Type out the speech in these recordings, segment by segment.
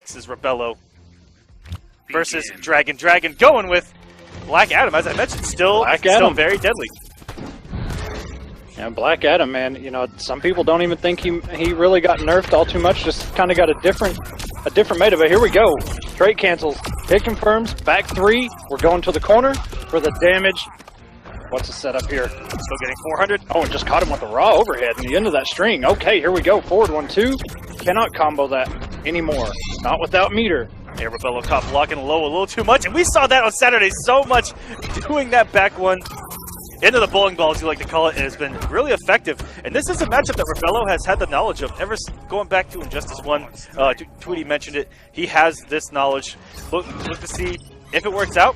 This is Rebelo versus Dragon. Dragon going with Black Adam, as I mentioned, still very deadly. Yeah, Black Adam, man. You know, some people don't even think he really got nerfed all too much. Just kind of got a different meta. But here we go. Straight cancels. Hit confirms. Back 3. We're going to the corner for the damage. What's the setup here? Still getting 400. Oh, and just caught him with a raw overhead in the end of that string. Okay, here we go. Forward 1-2. Cannot combo that anymore. Not without meter. Yeah, Rebelo caught blocking low a little too much, and we saw that on Saturday so much, doing that back one into the bowling ball, as you like to call it, and it's been really effective. And this is a matchup that Rebelo has had the knowledge of ever going back to Injustice 1. Tweety mentioned it. He has this knowledge. Look to see if it works out.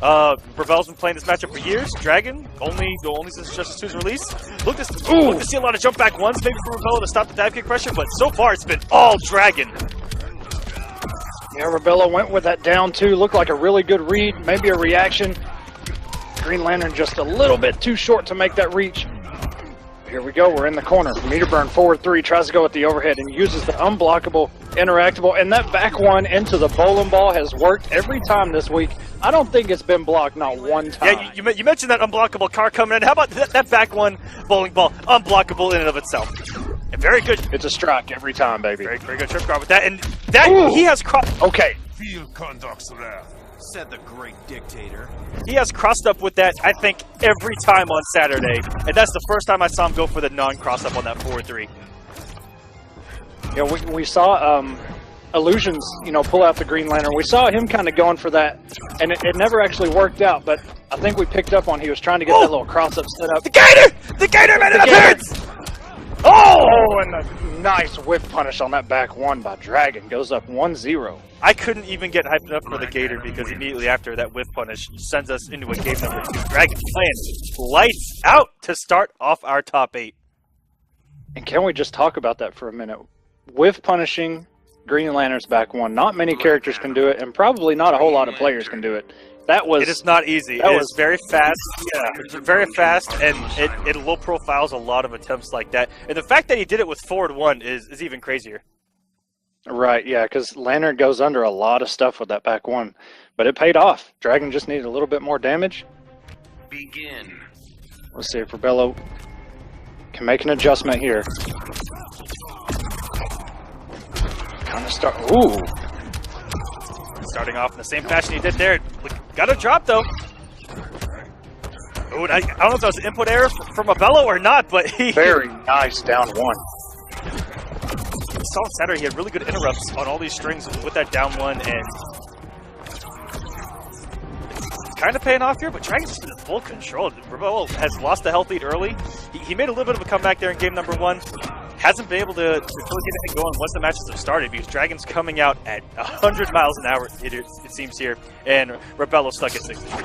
Rebelo's been playing this matchup for years. Dragon, only since Justice 2's release. Look to see a lot of jump back ones, maybe for Rebelo to stop the dive kick pressure, but so far it's been all Dragon. Yeah, Rebelo went with that down 2. Looked like a really good read, maybe a reaction. Green Lantern just a little bit too short to make that reach. Here we go, we're in the corner. Meter burn forward 3, tries to go with the overhead and uses the unblockable, interactable, and that back one into the bowling ball has worked every time this week. I don't think it's been blocked, not one time. Yeah, you mentioned that unblockable car coming in. How about that back one bowling ball, unblockable in and of itself? And very good. It's a strike every time, baby. Very good trip guard with that, and that he has crossed. Okay. Field conduct's wrath, said the great dictator. He has crossed up with that, I think, every time on Saturday, and that's the first time I saw him go for the non-cross up on that 4-3. Yeah, we saw Illusions, you know, pull out the Green Lantern. We saw him kind of going for that, and it never actually worked out, but I think we picked up on he was trying to get that little cross-up set up. The Gator made an appearance! Oh, and a nice whip punish on that back one by Dragon. Goes up 1-0. I couldn't even get hyped up for the Gator because immediately after that whip punish sends us into a game number 2. Dragon playing lights out to start off our top 8. And can we just talk about that for a minute? Whiff punishing Green Lantern's back one. Not many characters can do it, and probably not a whole lot of players can do it. It is not easy. It was very fast. Yeah, it's very fast, and it low profiles a lot of attempts like that. And the fact that he did it with forward 1 is even crazier. Right, yeah, because Lantern goes under a lot of stuff with that back one. But it paid off. Dragon just needed a little bit more damage. Begin. Let's see if Rebelo can make an adjustment here. Kind of start. Ooh. Starting off in the same fashion he did there. Got a drop, though. Ooh, I don't know if that was an input error from Rebelo or not, but he... Very nice down 1. Saw Saturday, he had really good interrupts on all these strings with that down 1, and it's kind of paying off here, but Dragon's just in full control. Rebelo has lost the health lead early. He made a little bit of a comeback there in game number 1. Hasn't been able to really get anything going once the matches have started because Dragon's coming out at 100 miles an hour, it seems here, and Rebelo stuck at 63.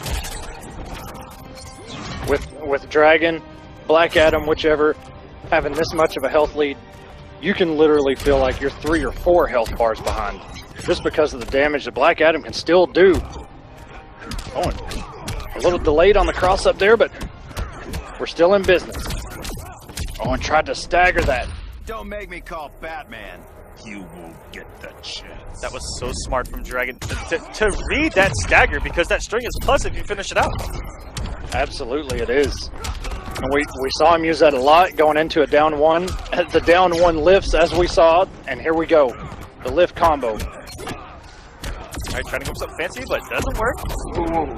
With Dragon, Black Adam, whichever, having this much of a health lead, you can literally feel like you're 3 or 4 health bars behind just because of the damage that Black Adam can still do. Oh, a little delayed on the cross up there, but we're still in business. Oh, and tried to stagger that. Don't make me call Batman. You won't get the chance. That was so smart from Dragon to read that stagger because that string is plus if you finish it out. Absolutely, it is. And we saw him use that a lot going into a down 1. The down 1 lifts as we saw, and here we go. The lift combo. All right, trying to go something fancy, but doesn't work. Ooh.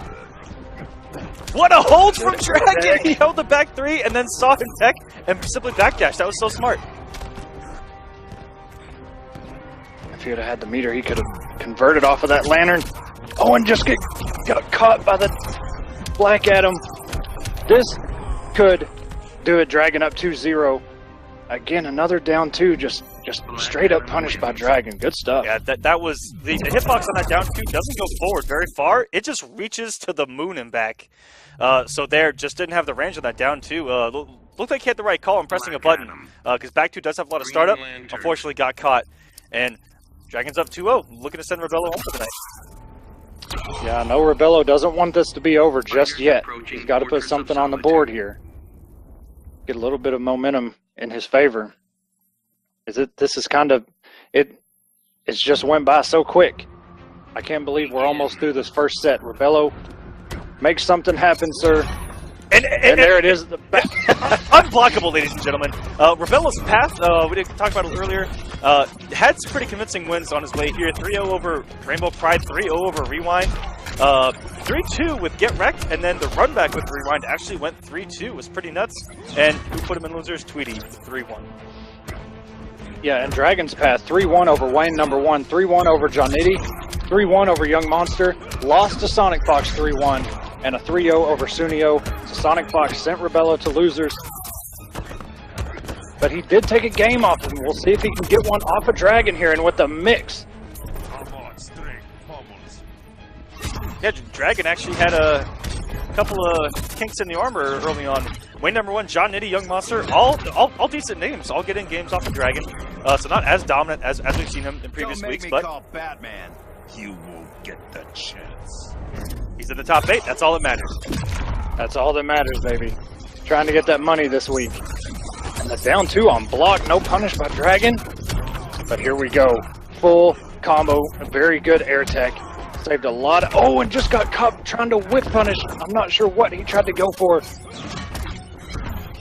What a hold from Dragon! He held the back 3 and then saw him tech and simply backdash. That was so smart. If he would have had the meter, he could have converted off of that Lantern. Oh, and just got caught by the Black Adam. This could do it. Dragon up 2-0. Again, another down 2, just straight up punished by Dragon. Good stuff. Yeah, that was the hitbox on that down 2 doesn't go forward very far. It just reaches to the moon and back. So there, just didn't have the range on that down 2. Looked like he had the right call on pressing a button because back 2 does have a lot of startup. Unfortunately, got caught, and Dragon's up 2-0, looking to send Rebelo home for the night. Yeah, no, Rebelo doesn't want this to be over just yet. He's got to put something on the board here. Get a little bit of momentum in his favor. This is kind of it It's just went by so quick. I can't believe we're almost through this first set. Rebelo, make something happen, sir. And there it is. The back. Unblockable, ladies and gentlemen. Rebelo's path, we didn't talk about it earlier, had some pretty convincing wins on his way here. 3-0 over Rainbow Pride, 3-0 over Rewind, 3-2 with Get Wrecked, and then the run back with Rewind actually went 3-2. It was pretty nuts. And who put him in losers? Tweety, 3-1. Yeah, and Dragon's path, 3-1 over Wayne number 1, 3-1 over John Nitty, 3-1 over Young Monster, lost to Sonic Fox 3-1, and a 3-0 over Sunio. So Sonic Fox sent Rebelo to losers. But he did take a game off him. We'll see if he can get one off of Dragon here, and with the mix. Yeah, Dragon actually had a couple of kinks in the armor early on. Wayne number 1, John Nitty, Young Monster, all decent names, all getting games off of Dragon. So not as dominant as we've seen him in previous weeks, but call Batman. You won't get the chance. He's in the top 8. That's all that matters. That's all that matters, baby. Trying to get that money this week. And the down 2 on block, no punish by Dragon. But here we go. Full combo, a very good air tech. Saved a lot of, oh, and just got caught trying to whip punish. I'm not sure what he tried to go for.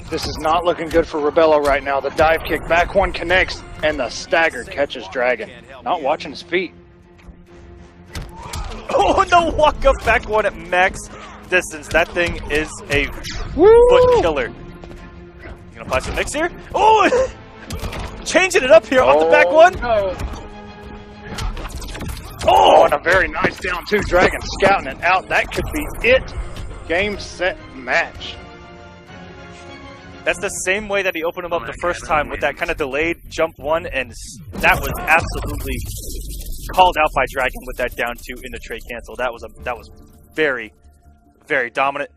This is not looking good for Rebelo right now. The dive kick, back one connects, and the stagger catches Dragon. Not watching his feet. Oh, no walk up back one at max distance. That thing is a foot killer. You gonna apply some mix here? Oh, changing it up here off the back one. No. Oh, And a very nice down 2. Dragon scouting it out. That could be it. Game, set, match. that's the same way that he opened him up the first time with that kind of delayed jump 1, and that was absolutely called out by Dragon with that down 2 in the trade cancel. That was very, very dominant.